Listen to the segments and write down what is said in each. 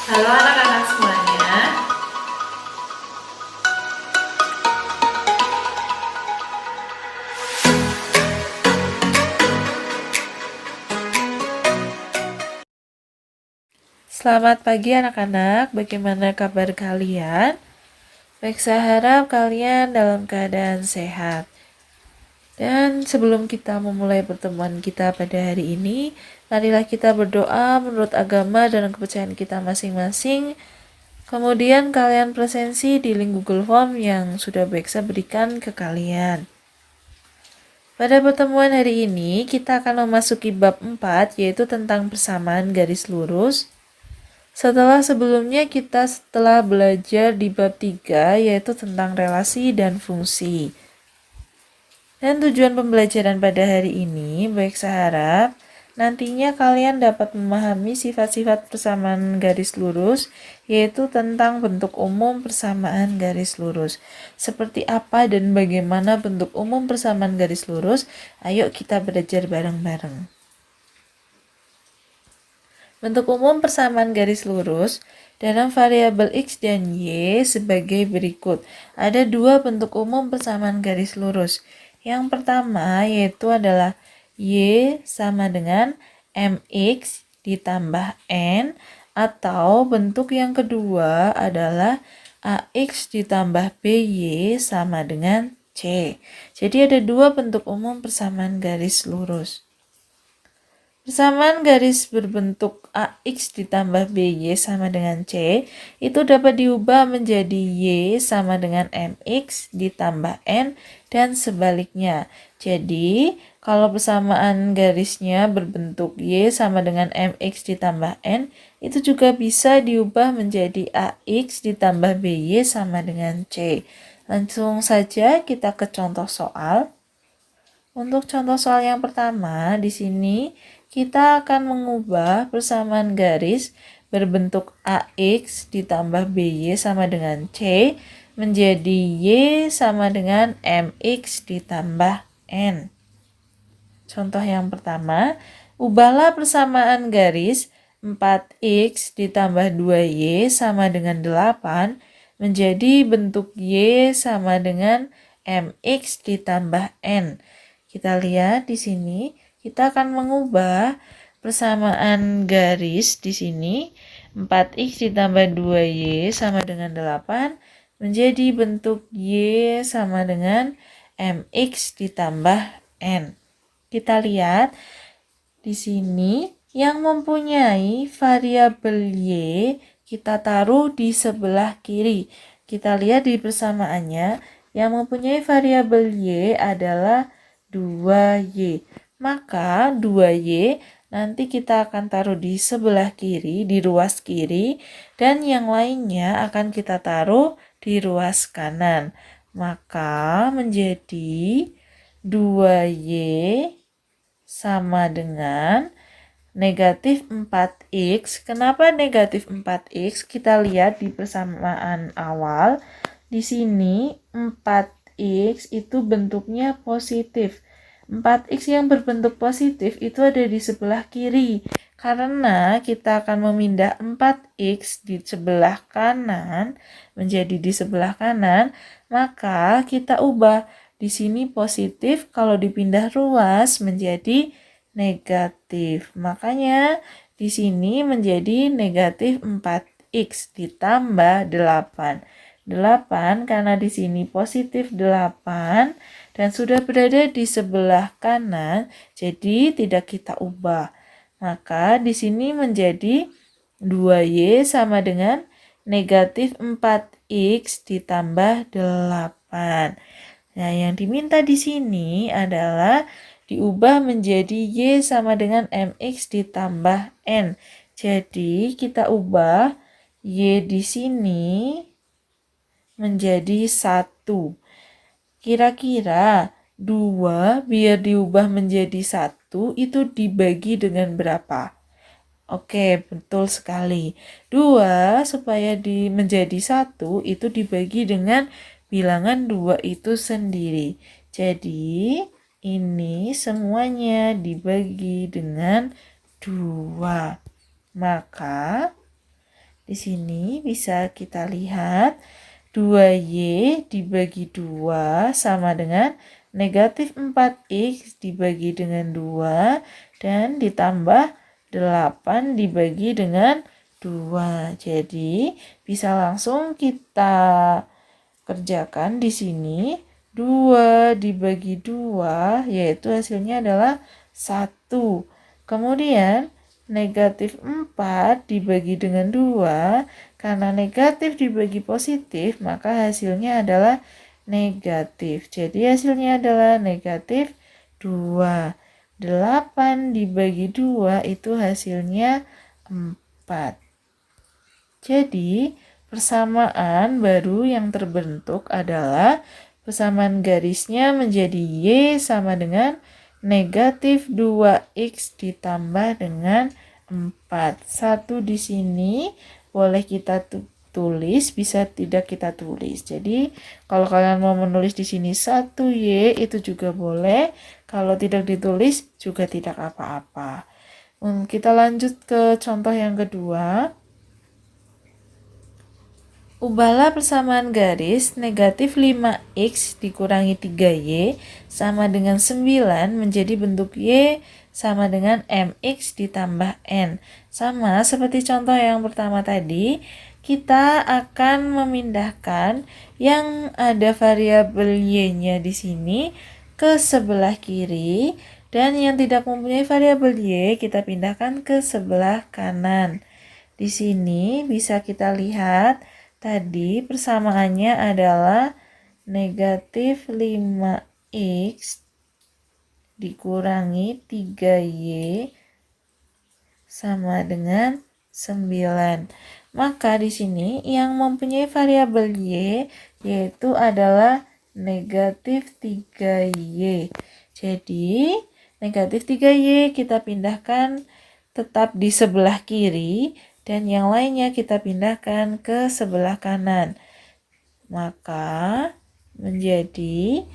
Halo anak-anak semuanya. Selamat pagi anak-anak, bagaimana kabar kalian? Baik, saya harap kalian dalam keadaan sehat. Dan sebelum kita memulai pertemuan kita pada hari ini, marilah kita berdoa menurut agama dan kepercayaan kita masing-masing. Kemudian kalian presensi di link Google Form yang sudah baik saya berikan ke kalian. Pada pertemuan hari ini, kita akan memasuki bab 4, yaitu tentang persamaan garis lurus. Setelah sebelumnya kita belajar di bab 3, yaitu tentang relasi dan fungsi. Dan tujuan pembelajaran pada hari ini, baik saya harap nantinya kalian dapat memahami sifat-sifat persamaan garis lurus, yaitu tentang bentuk umum persamaan garis lurus. Seperti apa dan bagaimana bentuk umum persamaan garis lurus? Ayo kita belajar bareng-bareng. Bentuk umum persamaan garis lurus dalam variabel X dan Y sebagai berikut. Ada dua bentuk umum persamaan garis lurus. Yang pertama yaitu adalah Y sama dengan MX ditambah N, atau bentuk yang kedua adalah AX ditambah BY sama dengan C. Jadi ada dua bentuk umum persamaan garis lurus. Persamaan garis berbentuk AX ditambah BY sama dengan C itu dapat diubah menjadi Y sama dengan MX ditambah N dan sebaliknya. Jadi, kalau persamaan garisnya berbentuk Y sama dengan MX ditambah N, itu juga bisa diubah menjadi AX ditambah BY sama dengan C. Langsung saja kita ke contoh soal. Untuk contoh soal yang pertama, di sini kita akan mengubah persamaan garis berbentuk AX ditambah BY sama dengan C menjadi Y sama dengan MX ditambah N. Contoh yang pertama, ubahlah persamaan garis 4X ditambah 2Y sama dengan 8 menjadi bentuk Y sama dengan MX ditambah N. Kita lihat di sini, kita akan mengubah persamaan garis di sini 4X ditambah 2Y sama dengan 8 menjadi bentuk Y sama dengan MX ditambah N. Kita lihat di sini yang mempunyai variabel Y kita taruh di sebelah kiri. Kita lihat di persamaannya, yang mempunyai variabel Y adalah 2Y. Maka 2Y nanti kita akan taruh di sebelah kiri, di ruas kiri, dan yang lainnya akan kita taruh di ruas kanan. Maka menjadi 2Y sama dengan negatif 4X. Kenapa negatif 4X? Kita lihat di persamaan awal. Di sini 4X itu bentuknya positif. 4X yang berbentuk positif itu ada di sebelah kiri. Karena kita akan memindah 4X di sebelah kanan menjadi di sebelah kanan, maka kita ubah. Di sini positif, kalau dipindah ruas menjadi negatif. Makanya di sini menjadi negatif 4X ditambah 8. 8 karena di sini positif 8 dan sudah berada di sebelah kanan, jadi tidak kita ubah. Maka di sini menjadi 2Y sama dengan negatif 4X ditambah 8. Nah, yang diminta di sini adalah diubah menjadi Y sama dengan MX ditambah N. Jadi, kita ubah Y di sini menjadi 1. Kira-kira 2 biar diubah menjadi 1 itu dibagi dengan berapa? Oke, betul sekali. 2 supaya menjadi 1 itu dibagi dengan bilangan 2 itu sendiri. Jadi, ini semuanya dibagi dengan 2. Maka, Di sini bisa kita lihat 2Y dibagi 2 sama dengan negatif 4X dibagi dengan 2 dan ditambah 8 dibagi dengan 2. Jadi bisa langsung kita kerjakan di sini. 2 dibagi 2 yaitu hasilnya adalah 1. Kemudian negatif 4 dibagi dengan 2, karena negatif dibagi positif maka hasilnya adalah negatif. Jadi hasilnya adalah negatif 2. 8 dibagi 2 itu hasilnya 4. Jadi persamaan baru yang terbentuk adalah persamaan garisnya menjadi Y sama dengan negatif 2X ditambah dengan 4. 1 di sini boleh kita tulis, bisa tidak kita tulis. Jadi kalau kalian mau menulis di sini 1Y itu juga boleh. Kalau tidak ditulis juga tidak apa-apa. Kita lanjut ke contoh yang kedua. Ubahlah persamaan garis negatif 5X dikurangi 3Y sama dengan 9 menjadi bentuk Y sama dengan MX ditambah N. Sama seperti contoh yang pertama tadi, kita akan memindahkan yang ada variabel Y-nya di sini ke sebelah kiri dan yang tidak mempunyai variabel Y kita pindahkan ke sebelah kanan. Di sini bisa kita lihat tadi persamaannya adalah negatif 5X dikurangi 3Y sama dengan 9. Maka di sini yang mempunyai variabel Y yaitu adalah negatif 3Y. Jadi negatif 3Y kita pindahkan tetap di sebelah kiri dan yang lainnya kita pindahkan ke sebelah kanan. Maka menjadi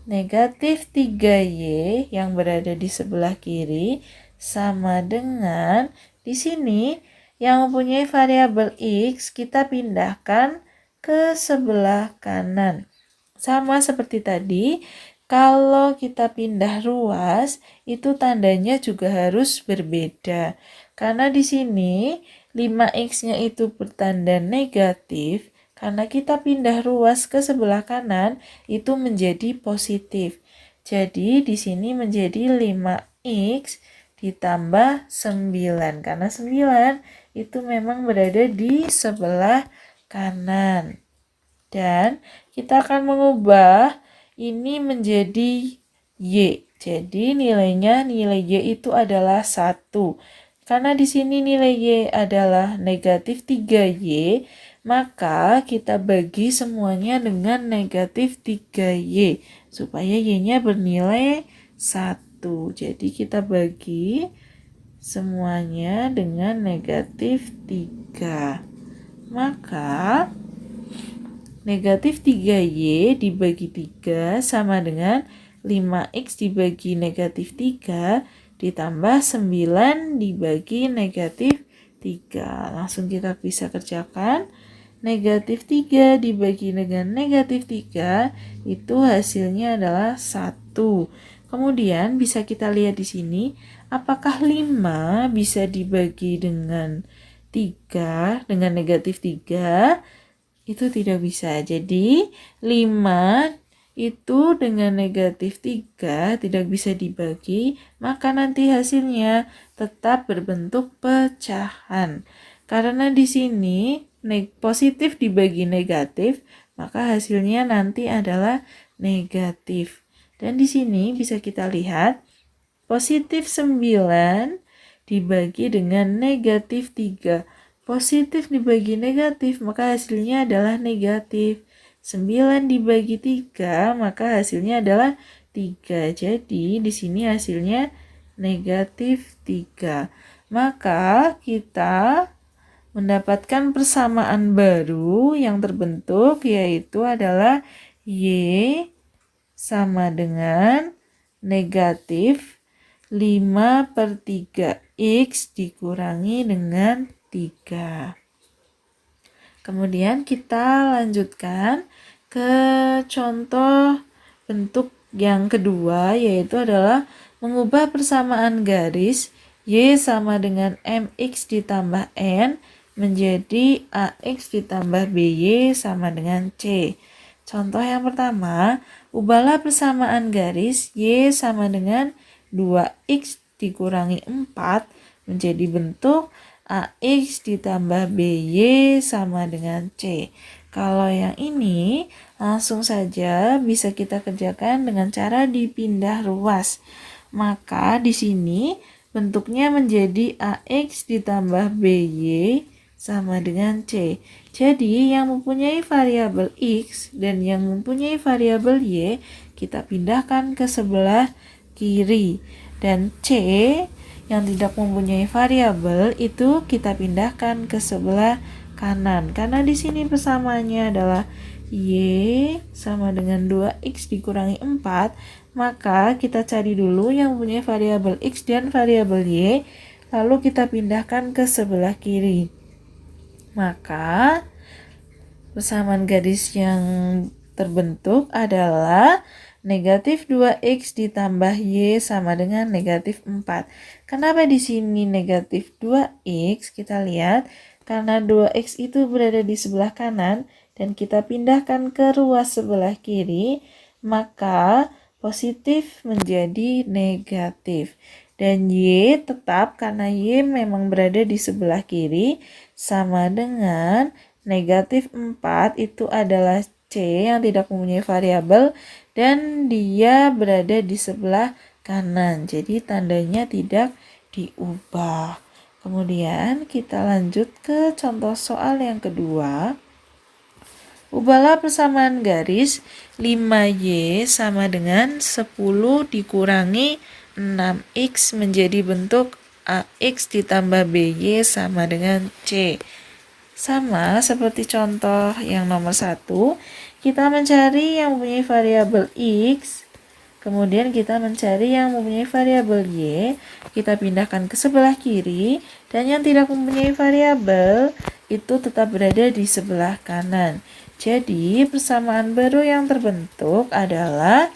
negatif 3Y yang berada di sebelah kiri sama dengan di sini yang mempunyai variabel X kita pindahkan ke sebelah kanan. Sama seperti tadi, kalau kita pindah ruas itu tandanya juga harus berbeda. Karena di sini 5X-nya itu bertanda negatif, karena kita pindah ruas ke sebelah kanan itu menjadi positif. Jadi di sini menjadi 5X ditambah 9, karena 9 itu memang berada di sebelah kanan. Dan kita akan mengubah ini menjadi Y. Jadi nilai Y itu adalah 1. Karena di sini nilai Y adalah negatif 3Y, maka kita bagi semuanya dengan negatif 3Y, supaya Y-nya bernilai 1. Jadi kita bagi semuanya dengan negatif 3. Maka negatif 3Y dibagi 3 sama dengan 5X dibagi negatif 3 ditambah 9 dibagi negatif 3. Langsung kita bisa kerjakan. Negatif 3 dibagi dengan negatif 3 itu hasilnya adalah 1. Kemudian bisa kita lihat di sini, apakah 5 bisa dibagi dengan 3 dengan negatif 3? Itu tidak bisa. Jadi 5 itu dengan negatif 3 tidak bisa dibagi, maka nanti hasilnya tetap berbentuk pecahan. Karena di sini positif dibagi negatif, maka hasilnya nanti adalah negatif. Dan di sini bisa kita lihat positif 9 dibagi dengan negatif 3. Positif dibagi negatif, maka hasilnya adalah negatif. 9 dibagi 3, maka hasilnya adalah 3. Jadi di sini hasilnya negatif 3. Maka kita mendapatkan persamaan baru yang terbentuk, yaitu adalah Y sama dengan negatif 5/3 X dikurangi dengan 3. Kemudian kita lanjutkan ke contoh bentuk yang kedua, yaitu adalah mengubah persamaan garis Y sama dengan MX ditambah N menjadi AX ditambah BY sama dengan C. Contoh yang pertama, ubahlah persamaan garis Y sama dengan 2X dikurangi 4 menjadi bentuk AX ditambah BY sama dengan C. Kalau yang ini langsung saja bisa kita kerjakan dengan cara dipindah ruas. Maka di sini bentuknya menjadi AX ditambah BY sama dengan C. Jadi yang mempunyai variabel X dan yang mempunyai variabel Y kita pindahkan ke sebelah kiri. Dan C yang tidak mempunyai variabel itu kita pindahkan ke sebelah kanan. Karena di sini persamaannya adalah Y sama dengan 2X dikurangi 4, maka kita cari dulu yang mempunyai variabel X dan variabel Y, lalu kita pindahkan ke sebelah kiri. Maka persamaan garis yang terbentuk adalah negatif 2X ditambah Y sama dengan negatif 4. Kenapa di sini negatif 2X? Kita lihat, karena 2X itu berada di sebelah kanan dan kita pindahkan ke ruas sebelah kiri, maka positif menjadi negatif. Dan Y tetap, karena Y memang berada di sebelah kiri, sama dengan negatif 4 itu adalah C yang tidak mempunyai variabel dan dia berada di sebelah kanan. Jadi tandanya tidak diubah. Kemudian kita lanjut ke contoh soal yang kedua. Ubahlah persamaan garis 5Y sama dengan 10 dikurangi 6X menjadi bentuk AX ditambah BY sama dengan C. Sama seperti contoh yang nomor 1, kita mencari yang mempunyai variabel X, kemudian kita mencari yang mempunyai variabel Y, kita pindahkan ke sebelah kiri, dan yang tidak mempunyai variabel itu tetap berada di sebelah kanan. Jadi persamaan baru yang terbentuk adalah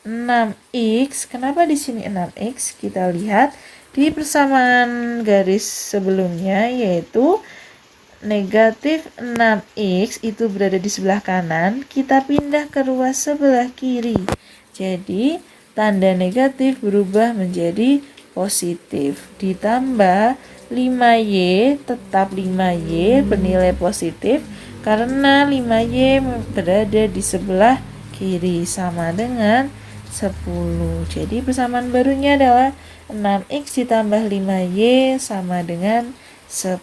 6X. Kenapa di sini 6X? Kita lihat di persamaan garis sebelumnya, yaitu negatif 6X itu berada di sebelah kanan, kita pindah ke ruas sebelah kiri. Jadi tanda negatif berubah menjadi positif. Ditambah 5Y, tetap 5Y bernilai positif karena 5Y berada di sebelah kiri sama dengan 10. Jadi persamaan barunya adalah 6X ditambah 5Y sama dengan 10.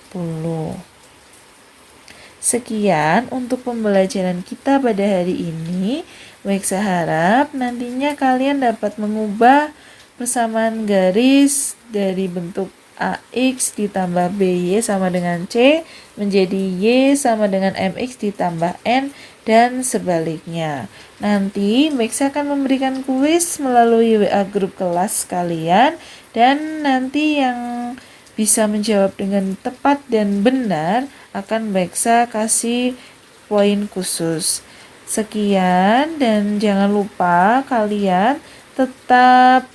Sekian untuk pembelajaran kita pada hari ini. Baik, saya harap nantinya kalian dapat mengubah persamaan garis dari bentuk AX ditambah BY sama dengan C menjadi Y sama dengan MX ditambah N dan sebaliknya. Nanti Max akan memberikan kuis melalui WA grup kelas kalian, dan nanti yang bisa menjawab dengan tepat dan benar akan Maxa kasih poin khusus. Sekian, dan jangan lupa kalian tetap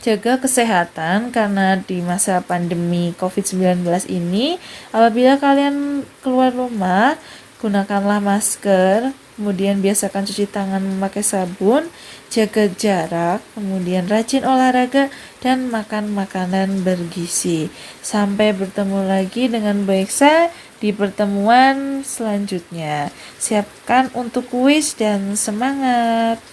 jaga kesehatan karena di masa pandemi COVID-19 ini apabila kalian keluar rumah gunakanlah masker, kemudian biasakan cuci tangan memakai sabun, jaga jarak, kemudian rajin olahraga dan makan makanan bergizi. Sampai bertemu lagi dengan Mbak Eksa di pertemuan selanjutnya. Siapkan untuk kuis dan semangat!